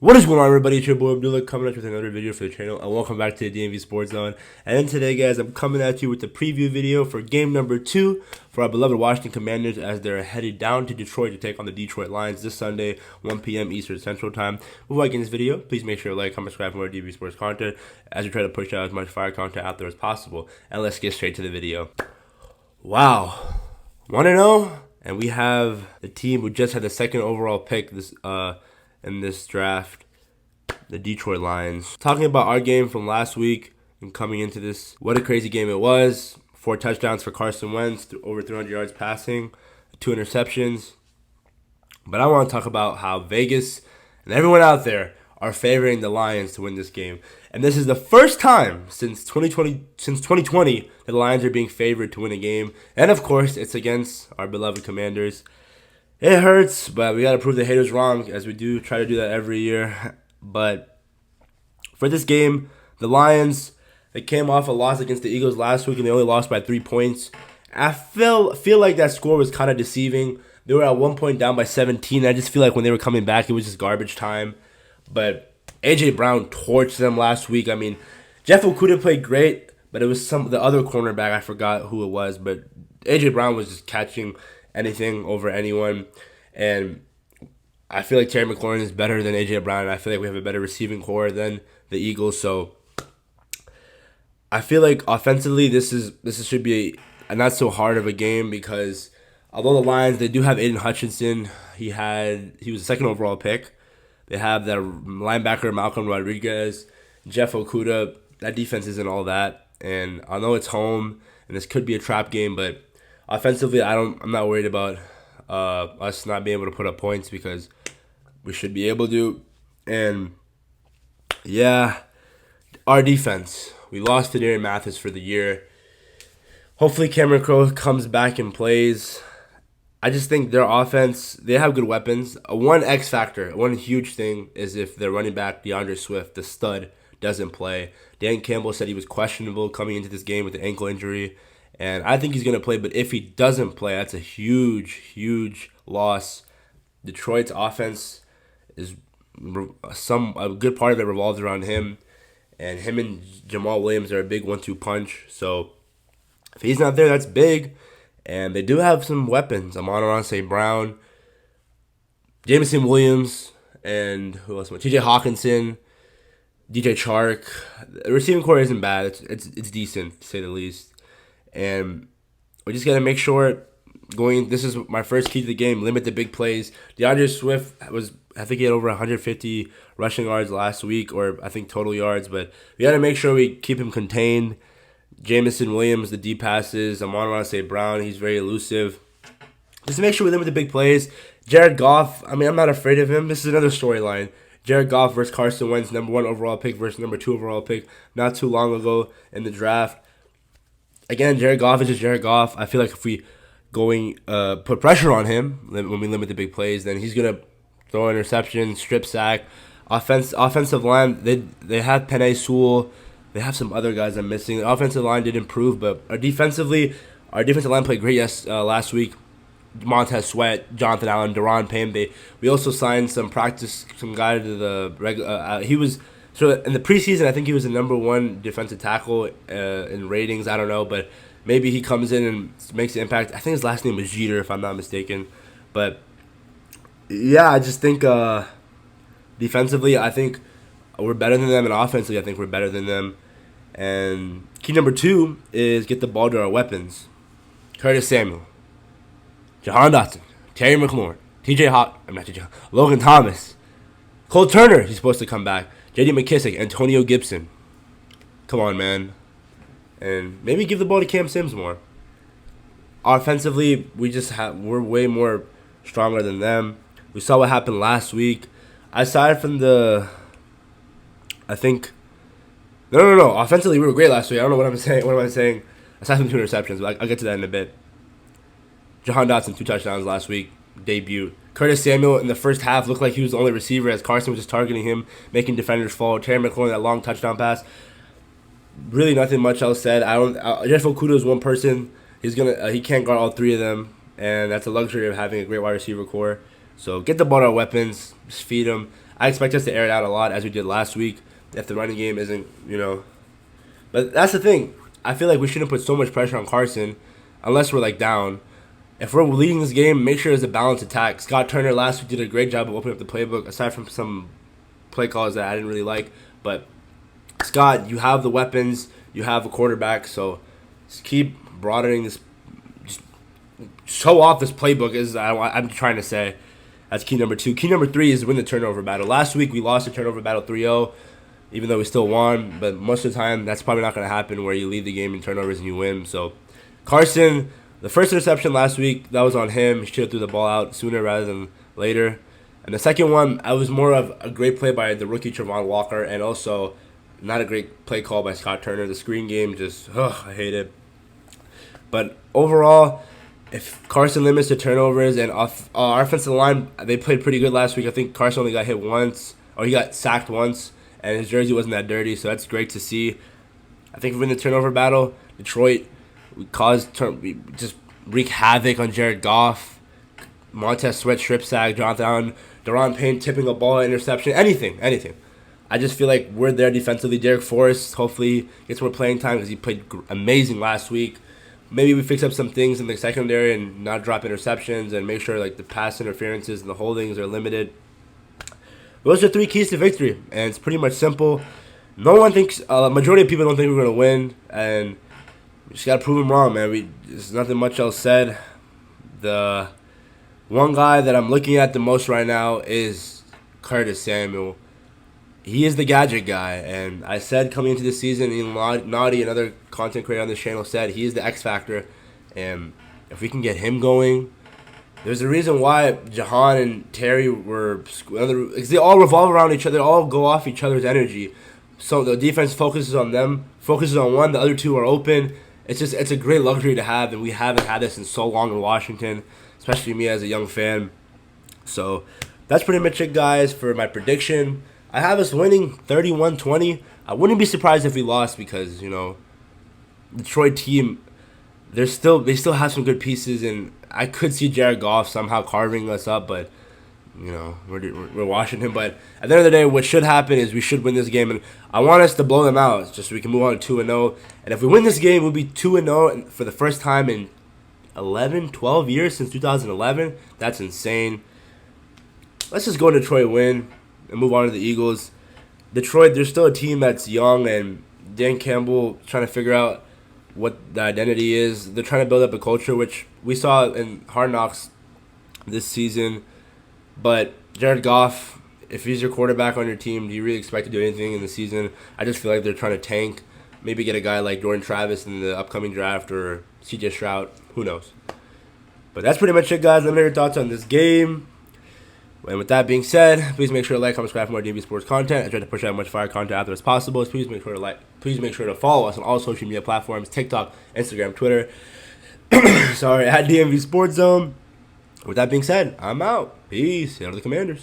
What is going on, everybody? It's your boy Abdullah coming at you with another video for the channel, and welcome back to the DMVSportsZone. And then today, guys, I'm coming at you with the preview video for game number 2 for our beloved Washington Commanders as they're headed down to Detroit to take on the Detroit Lions this Sunday, 1 p.m. Eastern Central Time. Before I get in this video, please make sure to like, comment, subscribe for more DMV Sports content as we try to push out as much fire content out there as possible. And let's get straight to the video. Wow, 1-0, and we have the team who just had the second overall pick in this draft, the Detroit Lions. Talking about our game from last week and coming into this, what a crazy game it was. 4 touchdowns for Carson Wentz, over 300 yards passing, 2 interceptions. But I want to talk about how Vegas and everyone out there are favoring the Lions to win this game. And this is the first time since 2020 that the Lions are being favored to win a game. And of course, it's against our beloved Commanders. It hurts, but we got to prove the haters wrong, as we do try to do that every year. But for this game, the Lions, they came off a loss against the Eagles last week, and they only lost by 3 points. I feel like that score was kind of deceiving. They were at one point down by 17. I just feel like when they were coming back, it was just garbage time. But A.J. Brown torched them last week. I mean, Jeff Okudah played great, but it was the other cornerback. I forgot who it was, but A.J. Brown was just catching anything over anyone. And I feel like Terry McLaurin is better than A.J. Brown, and I feel like we have a better receiving core than the Eagles. So I feel like offensively this should be a not so hard of a game, because although the Lions, they do have Aiden Hutchinson, he was a second overall pick. They have that linebacker Malcolm Rodriguez, Jeff Okudah. That defense isn't all that, and I know it's home and this could be a trap game, but offensively, I'm not worried about us not being able to put up points, because we should be able to. And yeah, our defense, we lost to Darren Mathis for the year. Hopefully Cameron Crowe comes back and plays. I just think their offense, they have good weapons. One X factor, one huge thing is if their running back DeAndre Swift, the stud, doesn't play. Dan Campbell said he was questionable coming into this game with an ankle injury, and I think he's going to play. But if he doesn't play, that's a huge, huge loss. Detroit's offense is a good part of it revolves around him, and him and Jamal Williams are a big 1-2 punch. So if he's not there, that's big. And they do have some weapons. Amon-Ra St. Brown, Jameson Williams, and who else? T.J. Hawkinson, DJ Chark. The receiving core isn't bad. It's decent, to say the least. And we just got to make sure this is my first key to the game, limit the big plays. DeAndre Swift I think he had over 150 rushing yards last week, or I think total yards, but we got to make sure we keep him contained. Jameson Williams, the deep passes. Amon-Ra St. Brown, he's very elusive. Just to make sure we limit the big plays. Jared Goff, I mean, I'm not afraid of him. This is another storyline. Jared Goff versus Carson Wentz, number 1 overall pick versus number 2 overall pick not too long ago in the draft. Again, Jared Goff is just Jared Goff. I feel like if we put pressure on him when we limit the big plays, then he's going to throw an interception, strip sack. Offensive line, they have Penei Sewell. They have some other guys I'm missing. The offensive line did improve, but our defensive line played great last week. Montez Sweat, Jonathan Allen, Deron Payne. We also signed some guy to the regular. He was in the preseason. I think he was the number 1 defensive tackle in ratings. I don't know, but maybe he comes in and makes an impact. I think his last name was Jeter, if I'm not mistaken. But yeah, I just think defensively, I think we're better than them, and offensively, I think we're better than them. And key number 2 is get the ball to our weapons. Curtis Samuel, Jahan Dotson, Terry McLaurin, Logan Thomas, Cole Turner, he's supposed to come back, J.D. McKissick, Antonio Gibson. Come on, man. And maybe give the ball to Cam Sims more. Offensively, we're way more stronger than them. We saw what happened last week. Aside from No. Offensively, we were great last week. I don't know what I'm saying. What am I saying? Aside from 2 interceptions, but I'll get to that in a bit. Jahan Dotson, 2 touchdowns last week, debut. Curtis Samuel in the first half looked like he was the only receiver, as Carson was just targeting him, making defenders fall. Terry McLaurin, that long touchdown pass. Really nothing much else said. Jeff Okudah is one person. He can't guard all 3 of them, and that's a luxury of having a great wide receiver core. So get the ball to our weapons, just feed them. I expect us to air it out a lot as we did last week if the running game isn't, But that's the thing. I feel like we shouldn't put so much pressure on Carson unless we're, down. If we're leading this game, make sure there's a balanced attack. Scott Turner last week did a great job of opening up the playbook, aside from some play calls that I didn't really like. But, Scott, you have the weapons. You have a quarterback. So, just keep broadening this. Just show off this playbook, is I'm trying to say. That's key number 2. Key number 3 is win the turnover battle. Last week, we lost the turnover battle 3-0, even though we still won. But most of the time, that's probably not going to happen where you lead the game in turnovers and you win. So, Carson, the first interception last week, that was on him. He should have threw the ball out sooner rather than later. And the second one, I was more of a great play by the rookie Travon Walker, and also not a great play call by Scott Turner. The screen game I hate it. But overall, if Carson limits the turnovers and our offensive line, they played pretty good last week. I think Carson only got hit once, or he got sacked once, and his jersey wasn't that dirty, so that's great to see. I think if we win the turnover battle, Detroit, we just wreak havoc on Jared Goff, Montez Sweat strip sack, Daron Payne tipping a ball, interception, anything. I just feel like we're there defensively. Derek Forrest hopefully gets more playing time because he played amazing last week. Maybe we fix up some things in the secondary and not drop interceptions and make sure the pass interferences and the holdings are limited. Those are 3 keys to victory, and it's pretty much simple. No one thinks, majority of people don't think we're going to win, and we just got to prove them wrong, man. There's nothing much else said. The one guy that I'm looking at the most right now is Curtis Samuel. He is the gadget guy, and I said coming into the season, Naughty, another content creator on this channel, said he is the X factor, and if we can get him going, there's a reason why Jahan and Terry they all revolve around each other, they all go off each other's energy. So the defense focuses on them, focuses on one, the other 2 are open. It's a great luxury to have, and we haven't had this in so long in Washington, especially me as a young fan. So that's pretty much it, guys, for my prediction. I have us winning 31-20. I wouldn't be surprised if we lost because, Detroit team, they still have some good pieces, and I could see Jared Goff somehow carving us up, but, we're Washington. But at the end of the day, what should happen is we should win this game, and I want us to blow them out just so we can move on to 2-0. And if we win this game, we'll be 2-0 for the first time in 12 years since 2011. That's insane. Let's just go Detroit win and move on to the Eagles. Detroit, they're still a team that's young, and Dan Campbell trying to figure out what the identity is. They're trying to build up a culture, which we saw in Hard Knocks this season. But Jared Goff, if he's your quarterback on your team, do you really expect to do anything in the season? I just feel like they're trying to tank. Maybe get a guy like Jordan Travis in the upcoming draft, or CJ Stroud. Who knows? But that's pretty much it, guys. Let me know your thoughts on this game. And with that being said, please make sure to like, comment, subscribe for more DMV Sports content. I try to push out as much fire content out there as possible. So please make sure to follow us on all social media platforms: TikTok, Instagram, Twitter. Sorry, at DMVSportsZone. With that being said, I'm out. Peace. Hail to the Commanders.